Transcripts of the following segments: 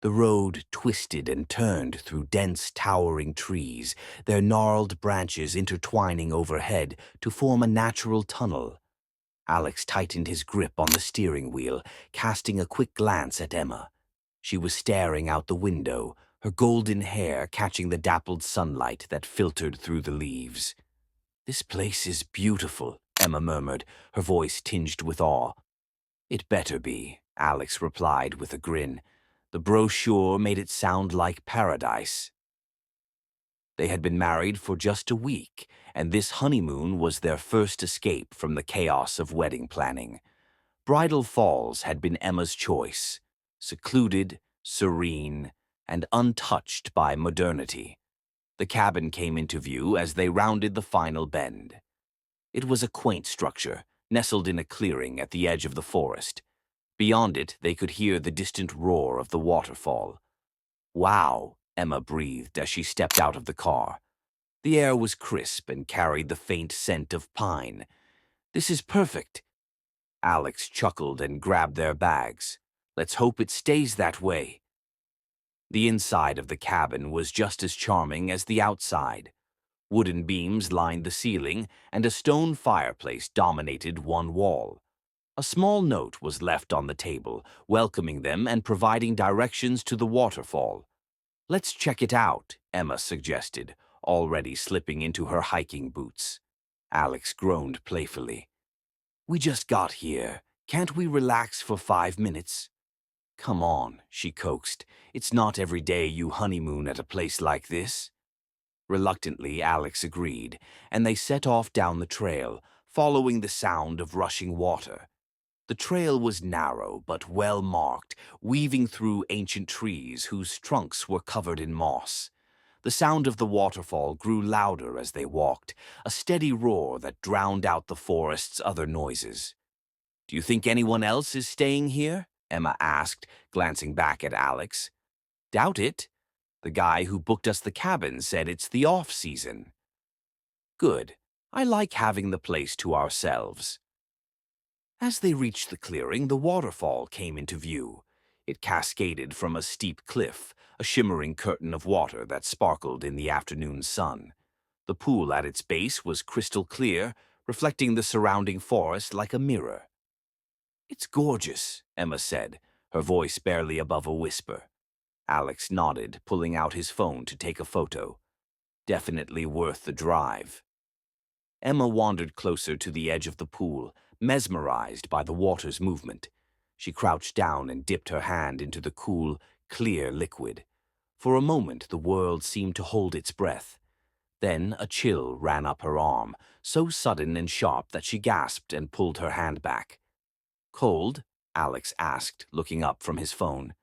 The road twisted and turned through dense, towering trees, their gnarled branches intertwining overhead to form a natural tunnel. Alex tightened his grip on the steering wheel, casting a quick glance at Emma. She was staring out the window, her golden hair catching the dappled sunlight that filtered through the leaves. "This place is beautiful," Emma murmured, her voice tinged with awe. "It better be," Alex replied with a grin. The brochure made it sound like paradise. They had been married for just a week, and this honeymoon was their first escape from the chaos of wedding planning. Bridal Falls had been Emma's choice, secluded, serene, and untouched by modernity. The cabin came into view as they rounded the final bend. It was a quaint structure, nestled in a clearing at the edge of the forest. Beyond it, they could hear the distant roar of the waterfall. "Wow," Emma breathed as she stepped out of the car. The air was crisp and carried the faint scent of pine. "This is perfect." Alex chuckled and grabbed their bags. "Let's hope it stays that way." The inside of the cabin was just as charming as the outside. Wooden beams lined the ceiling, and a stone fireplace dominated one wall. A small note was left on the table, welcoming them and providing directions to the waterfall. "Let's check it out," Emma suggested, already slipping into her hiking boots. Alex groaned playfully. "We just got here. Can't we relax for 5 minutes?" "Come on," she coaxed. "It's not every day you honeymoon at a place like this." Reluctantly, Alex agreed, and they set off down the trail, following the sound of rushing water. The trail was narrow but well marked, weaving through ancient trees whose trunks were covered in moss. The sound of the waterfall grew louder as they walked, a steady roar that drowned out the forest's other noises. "Do you think anyone else is staying here?" Emma asked, glancing back at Alex. "Doubt it. The guy who booked us the cabin said it's the off-season." "Good. I like having the place to ourselves." As they reached the clearing, the waterfall came into view. It cascaded from a steep cliff, a shimmering curtain of water that sparkled in the afternoon sun. The pool at its base was crystal clear, reflecting the surrounding forest like a mirror. "It's gorgeous," Emma said, her voice barely above a whisper. Alex nodded, pulling out his phone to take a photo. "Definitely worth the drive." Emma wandered closer to the edge of the pool, mesmerized by the water's movement. She crouched down and dipped her hand into the cool, clear liquid. For a moment, the world seemed to hold its breath. Then a chill ran up her arm, so sudden and sharp that she gasped and pulled her hand back. "Cold?" Alex asked, looking up from his phone.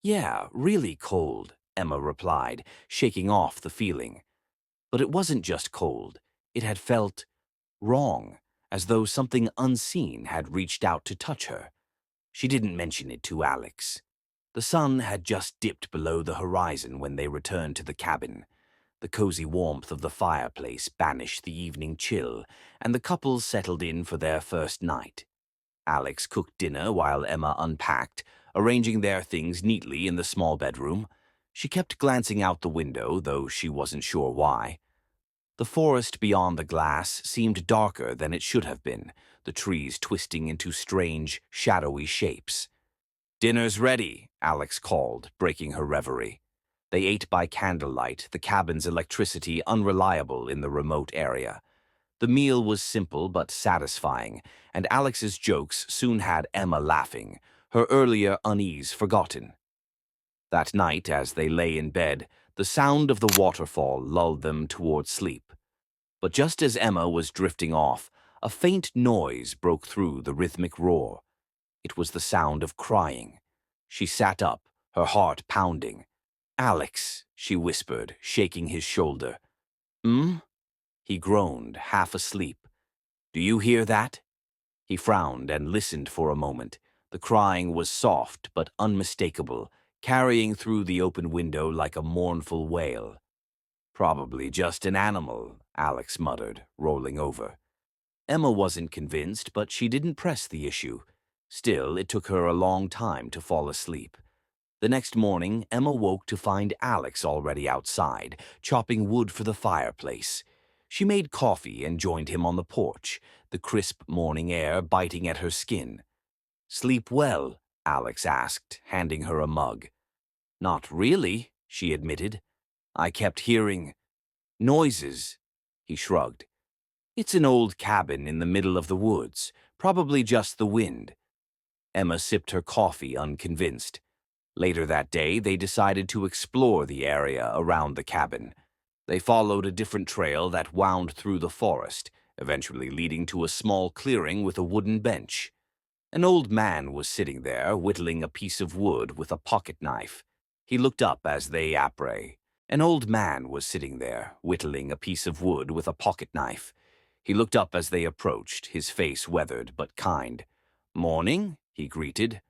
"Yeah, really cold," Emma replied, shaking off the feeling. But it wasn't just cold. It had felt wrong, as though something unseen had reached out to touch her. She didn't mention it to Alex. The sun had just dipped below the horizon when they returned to the cabin. The cozy warmth of the fireplace banished the evening chill, and the couple settled in for their first night. Alex cooked dinner while Emma unpacked, arranging their things neatly in the small bedroom. She kept glancing out the window, though she wasn't sure why. The forest beyond the glass seemed darker than it should have been, the trees twisting into strange, shadowy shapes. "Dinner's ready," Alex called, breaking her reverie. They ate by candlelight, the cabin's electricity unreliable in the remote area. The meal was simple but satisfying, and Alex's jokes soon had Emma laughing, her earlier unease forgotten. That night, as they lay in bed, the sound of the waterfall lulled them toward sleep. But just as Emma was drifting off, a faint noise broke through the rhythmic roar. It was the sound of crying. She sat up, her heart pounding. "Alex," she whispered, shaking his shoulder. "Hmm?" He groaned, half asleep. "Do you hear that?" He frowned and listened for a moment. The crying was soft but unmistakable, carrying through the open window like a mournful wail. "Probably just an animal," Alex muttered, rolling over. Emma wasn't convinced, but she didn't press the issue. Still, it took her a long time to fall asleep. The next morning, Emma woke to find Alex already outside, chopping wood for the fireplace. She made coffee and joined him on the porch, the crisp morning air biting at her skin. "Sleep well?" Alex asked, handing her a mug. "Not really," she admitted. "I kept hearing noises." He shrugged. "It's an old cabin in the middle of the woods, probably just the wind." Emma sipped her coffee, unconvinced. Later that day, they decided to explore the area around the cabin. They followed a different trail that wound through the forest, eventually leading to a small clearing with a wooden bench. An old man was sitting there, whittling a piece of wood with a pocket knife. He looked up as they approached. An old man was sitting there, whittling a piece of wood with a pocket knife. He looked up as they approached, his face weathered but kind. "Morning," he greeted.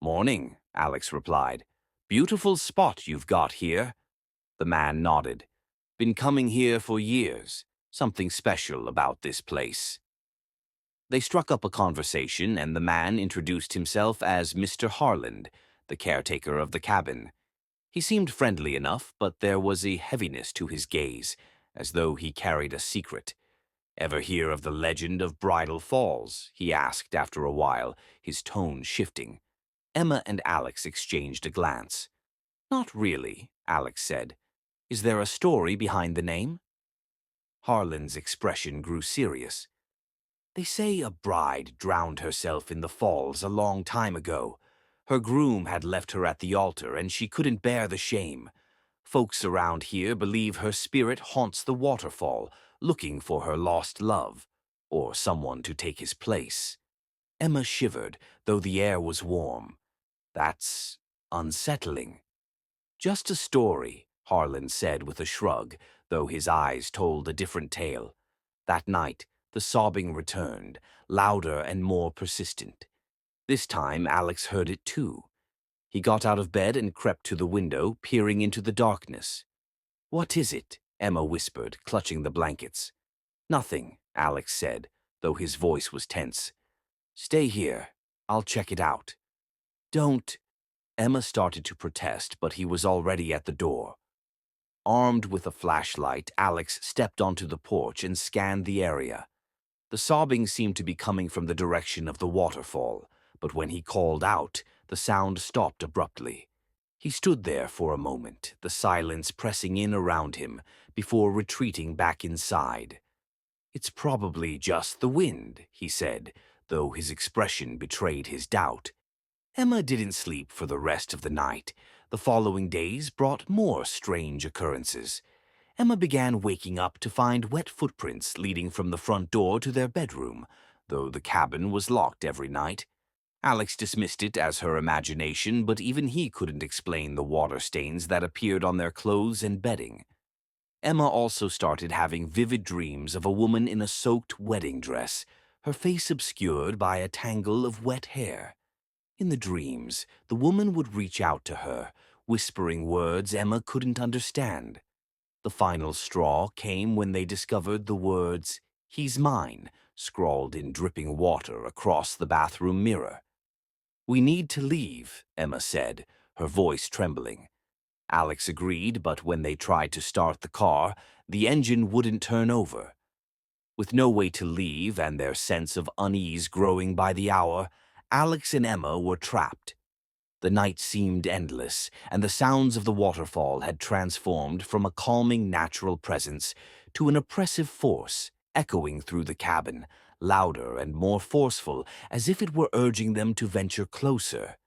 "Morning," Alex replied. "Beautiful spot you've got here." The man nodded. "Been coming here for years. Something special about this place." They struck up a conversation, and the man introduced himself as Mr. Harland, the caretaker of the cabin. He seemed friendly enough, but there was a heaviness to his gaze, as though he carried a secret. "Ever hear of the legend of Bridal Falls?" he asked after a while, his tone shifting. Emma and Alex exchanged a glance. "Not really," Alex said. "Is there a story behind the name?" Harlan's expression grew serious. "They say a bride drowned herself in the falls a long time ago. Her groom had left her at the altar, and she couldn't bear the shame. Folks around here believe her spirit haunts the waterfall, looking for her lost love, or someone to take his place." Emma shivered, though the air was warm. "That's unsettling." "Just a story," Harlan said with a shrug, though his eyes told a different tale. That night, the sobbing returned, louder and more persistent. This time, Alex heard it too. He got out of bed and crept to the window, peering into the darkness. "What is it?" Emma whispered, clutching the blankets. "Nothing," Alex said, though his voice was tense. "Stay here. I'll check it out." "Don't." Emma started to protest, but he was already at the door. Armed with a flashlight, Alex stepped onto the porch and scanned the area. The sobbing seemed to be coming from the direction of the waterfall, but when he called out, the sound stopped abruptly. He stood there for a moment, the silence pressing in around him, before retreating back inside. "It's probably just the wind," he said, though his expression betrayed his doubt. Emma didn't sleep for the rest of the night. The following days brought more strange occurrences. Emma began waking up to find wet footprints leading from the front door to their bedroom, though the cabin was locked every night. Alex dismissed it as her imagination, but even he couldn't explain the water stains that appeared on their clothes and bedding. Emma also started having vivid dreams of a woman in a soaked wedding dress, her face obscured by a tangle of wet hair. In the dreams, the woman would reach out to her, whispering words Emma couldn't understand. The final straw came when they discovered the words, "He's mine," scrawled in dripping water across the bathroom mirror. "We need to leave," Emma said, her voice trembling. Alex agreed, but when they tried to start the car, the engine wouldn't turn over. With no way to leave and their sense of unease growing by the hour, Alex and Emma were trapped. The night seemed endless, and the sounds of the waterfall had transformed from a calming natural presence to an oppressive force, echoing through the cabin, louder and more forceful, as if it were urging them to venture closer.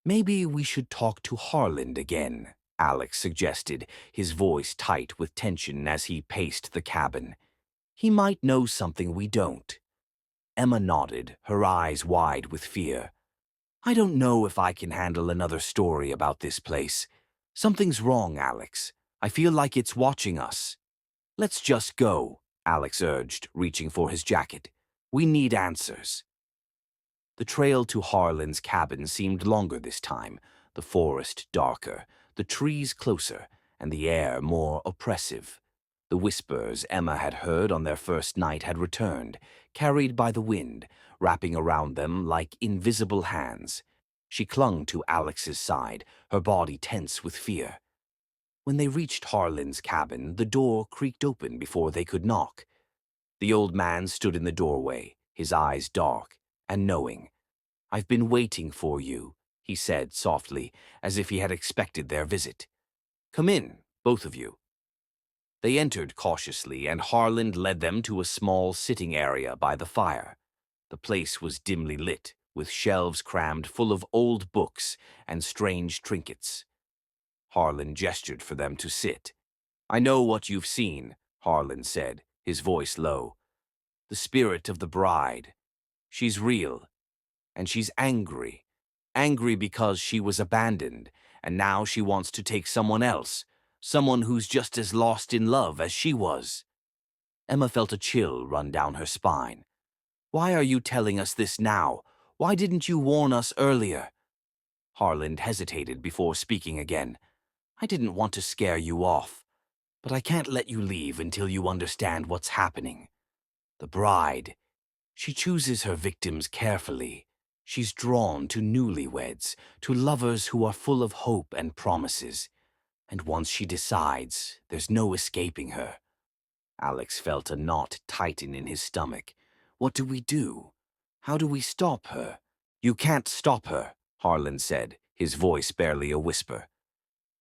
"Maybe we should talk to Harland again," Alex suggested, his voice tight with tension as he paced the cabin. "He might know something we don't." Emma nodded, her eyes wide with fear. "I don't know if I can handle another story about this place. Something's wrong, Alex. I feel like it's watching us." "Let's just go," Alex urged, reaching for his jacket. "We need answers." The trail to Harlan's cabin seemed longer this time, the forest darker, the trees closer, and the air more oppressive. The whispers Emma had heard on their first night had returned, carried by the wind, wrapping around them like invisible hands. She clung to Alex's side, her body tense with fear. When they reached Harlan's cabin, the door creaked open before they could knock. The old man stood in the doorway, his eyes dark and knowing. "I've been waiting for you," he said softly, as if he had expected their visit. "Come in, both of you." They entered cautiously, and Harlan led them to a small sitting area by the fire. The place was dimly lit, with shelves crammed full of old books and strange trinkets. Harlan gestured for them to sit. "I know what you've seen," Harlan said, his voice low. "The spirit of the bride. She's real, and she's angry. Angry because she was abandoned, and now she wants to take someone else, someone who's just as lost in love as she was." Emma felt a chill run down her spine. "Why are you telling us this now? Why didn't you warn us earlier?" Harlan hesitated before speaking again. "I didn't want to scare you off, but I can't let you leave until you understand what's happening. The bride, she chooses her victims carefully. She's drawn to newlyweds, to lovers who are full of hope and promises. And once she decides, there's no escaping her." Alex felt a knot tighten in his stomach. "What do we do? How do we stop her?" "You can't stop her," Harlan said, his voice barely a whisper.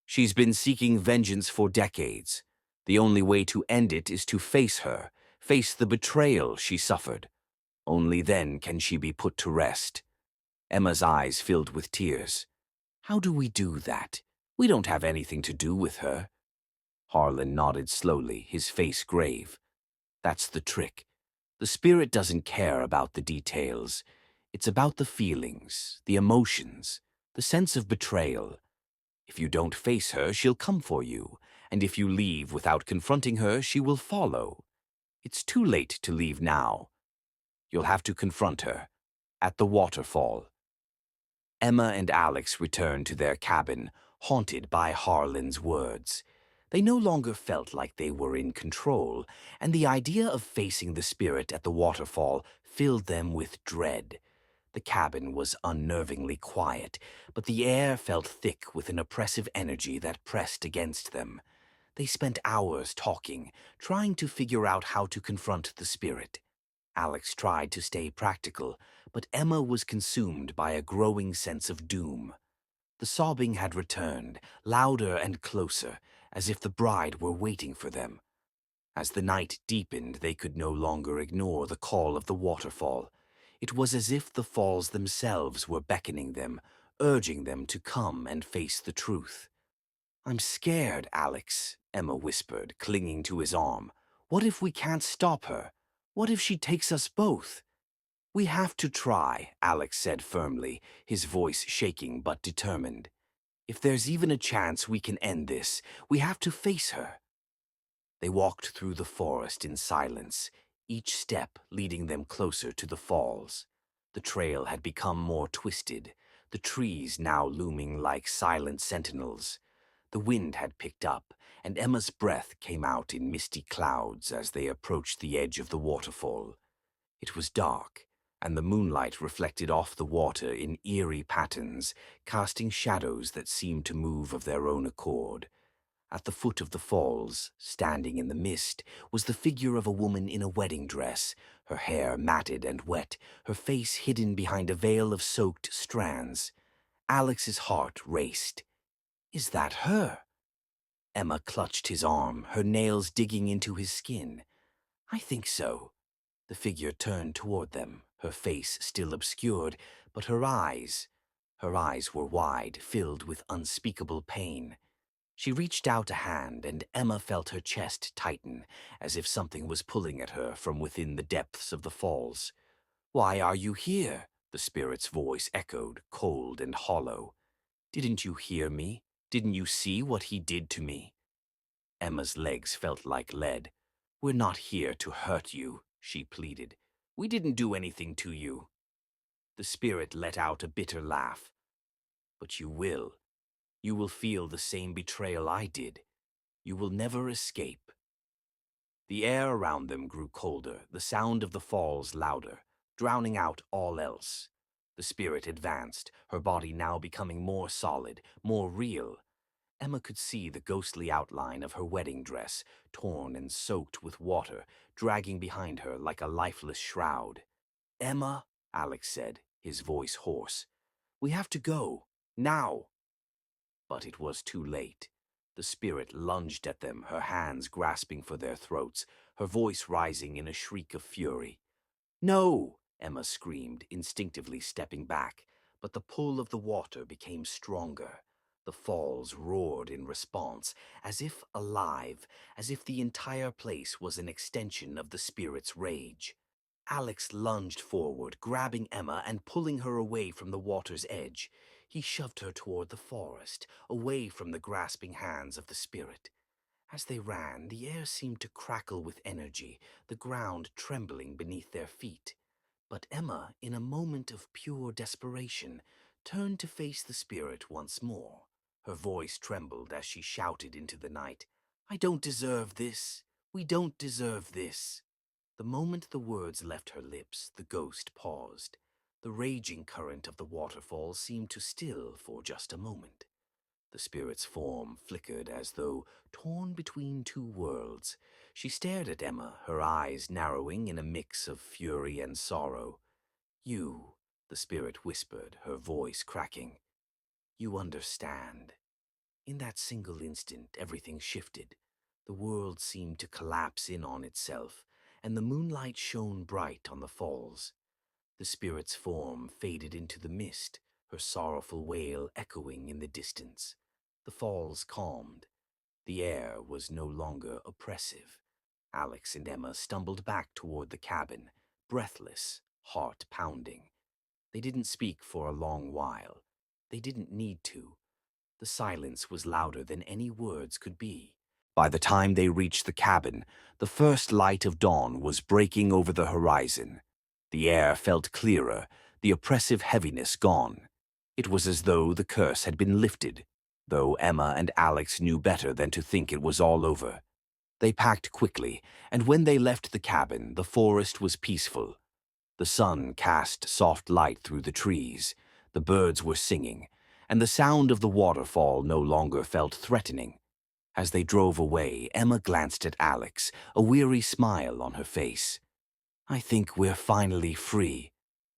"She's been seeking vengeance for decades. The only way to end it is to face her, face the betrayal she suffered. Only then can she be put to rest." Emma's eyes filled with tears. "How do we do that? We don't have anything to do with her." Harlan nodded slowly, his face grave. "That's the trick. The spirit doesn't care about the details. It's about the feelings, the emotions, the sense of betrayal. If you don't face her, she'll come for you, and if you leave without confronting her, she will follow. It's too late to leave now. You'll have to confront her, at the waterfall." Emma and Alex returned to their cabin, haunted by Harlan's words. They no longer felt like they were in control, and the idea of facing the spirit at the waterfall filled them with dread. The cabin was unnervingly quiet, but the air felt thick with an oppressive energy that pressed against them. They spent hours talking, trying to figure out how to confront the spirit. Alex tried to stay practical, but Emma was consumed by a growing sense of doom. The sobbing had returned, louder and closer, as if the bride were waiting for them. As the night deepened, they could no longer ignore the call of the waterfall. It was as if the falls themselves were beckoning them, urging them to come and face the truth. "I'm scared, Alex," Emma whispered, clinging to his arm. "What if we can't stop her? What if she takes us both?" "We have to try," Alex said firmly, his voice shaking but determined. "If there's even a chance we can end this, we have to face her." They walked through the forest in silence, each step leading them closer to the falls. The trail had become more twisted, the trees now looming like silent sentinels. The wind had picked up, and Emma's breath came out in misty clouds as they approached the edge of the waterfall. It was dark, and the moonlight reflected off the water in eerie patterns, casting shadows that seemed to move of their own accord. At the foot of the falls, standing in the mist, was the figure of a woman in a wedding dress, her hair matted and wet, her face hidden behind a veil of soaked strands. Alex's heart raced. "Is that her?" Emma clutched his arm, her nails digging into his skin. "I think so." The figure turned toward them, her face still obscured, but her eyes were wide, filled with unspeakable pain. She reached out a hand, and Emma felt her chest tighten, as if something was pulling at her from within the depths of the falls. "Why are you here?" the spirit's voice echoed, cold and hollow. "Didn't you hear me? Didn't you see what he did to me?" Emma's legs felt like lead. "We're not here to hurt you," she pleaded. "We didn't do anything to you." The spirit let out a bitter laugh. "But you will. You will feel the same betrayal I did. You will never escape." The air around them grew colder, the sound of the falls louder, drowning out all else. The spirit advanced, her body now becoming more solid, more real. Emma could see the ghostly outline of her wedding dress, torn and soaked with water, dragging behind her like a lifeless shroud. "Emma," Alex said, his voice hoarse, "we have to go. Now." But it was too late. The spirit lunged at them, her hands grasping for their throats, her voice rising in a shriek of fury. "No!" Emma screamed, instinctively stepping back, but the pull of the water became stronger. The falls roared in response, as if alive, as if the entire place was an extension of the spirit's rage. Alex lunged forward, grabbing Emma and pulling her away from the water's edge. He shoved her toward the forest, away from the grasping hands of the spirit. As they ran, the air seemed to crackle with energy, the ground trembling beneath their feet. But Emma, in a moment of pure desperation, turned to face the spirit once more. Her voice trembled as she shouted into the night, "I don't deserve this. We don't deserve this." The moment the words left her lips, the ghost paused. The raging current of the waterfall seemed to still for just a moment. The spirit's form flickered as though torn between two worlds. She stared at Emma, her eyes narrowing in a mix of fury and sorrow. "You," the spirit whispered, her voice cracking. "You understand." In that single instant, everything shifted. The world seemed to collapse in on itself, and the moonlight shone bright on the falls. The spirit's form faded into the mist, her sorrowful wail echoing in the distance. The falls calmed. The air was no longer oppressive. Alex and Emma stumbled back toward the cabin, breathless, heart pounding. They didn't speak for a long while. They didn't need to. The silence was louder than any words could be. By the time they reached the cabin, the first light of dawn was breaking over the horizon. The air felt clearer, the oppressive heaviness gone. It was as though the curse had been lifted, though Emma and Alex knew better than to think it was all over. They packed quickly, and when they left the cabin, the forest was peaceful. The sun cast soft light through the trees, the birds were singing, and the sound of the waterfall no longer felt threatening. As they drove away, Emma glanced at Alex, a weary smile on her face. "I think we're finally free."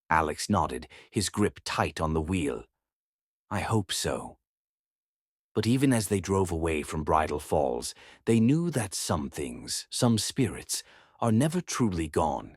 Alex nodded, his grip tight on the wheel. "I hope so." But even as they drove away from Bridal Falls, they knew that some things, some spirits, are never truly gone.